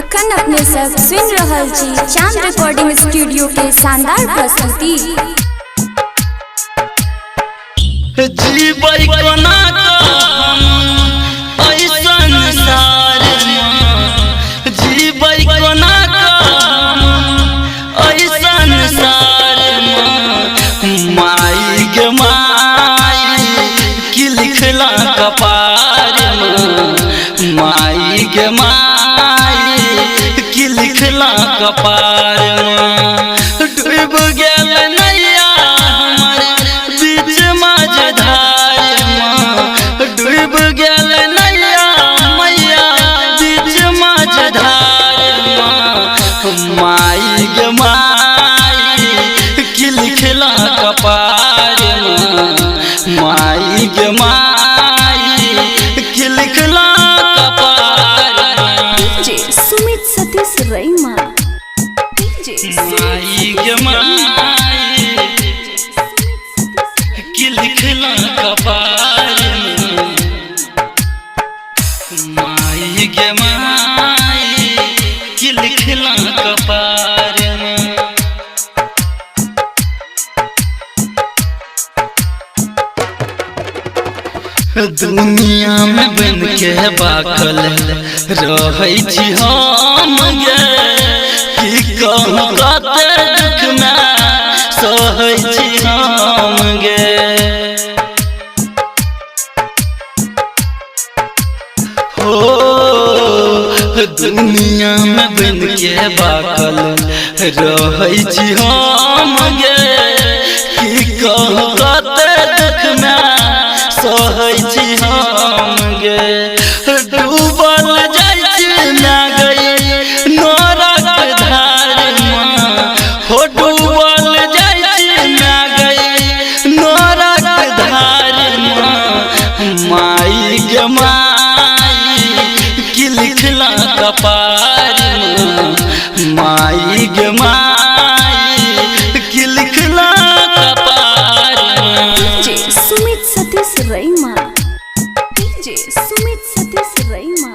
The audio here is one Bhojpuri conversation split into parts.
अखन अपने सब सुन रहल छी चांद रिकॉर्डिंग स्टूडियो के शानदार प्रस्तुति। जीवई कोना ऐसन सार जीवई कोना ऐसन सार माई के माई की लिखला कपार माई के माई की लिखला कपार डूब गेल नैया हमर बीच मझधार डूब गेल नैया मैया बीच मझधार माई गे माई की लिखला कपार माई गे माई की लिखला सुमित सतीश रईमा माई गे माई की लिखला कपार माई गे माई की लिखला कपार दुनिया में बन के बाखल रहै छी हम गे की कहूँ कते दुख में सहै छी हम गे हो दुनिया में बन के बाखल रहै छी हम गे की कहूँ कते दुख में सहै छी हम गे डूबल जाइ छी ना गई नरक धार हो डूबल जाइ छी ना गई नरक धार माई गे माई की लिखला कपार माई गे माई की लिखला कपार सुमित सतीश रईमा सुमित सतीश रईमा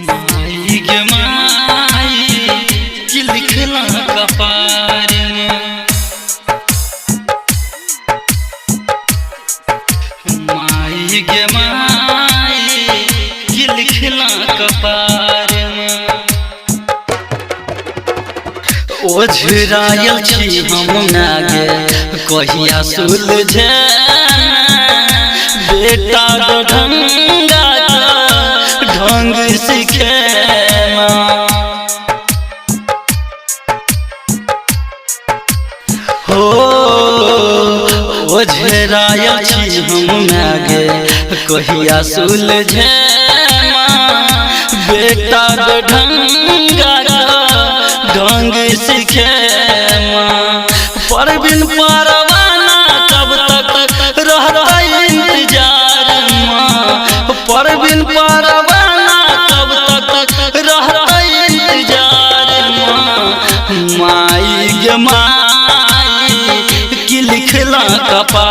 माई गे माई की लिखला कपार माई गे माई की लिखला कपार ओझरायल छी हम नागे कहिया सुलझे बेटा ढंगा ढंग सीखे हो ओझरायल छी हम नागे कहिया सुलझे बेटा ढंगा ढंग सीखे परवीन परवाना कब तक रहता इंतजार परवीन परवाना कब तक रहता इंतजार माई गे माई की लिखला कपार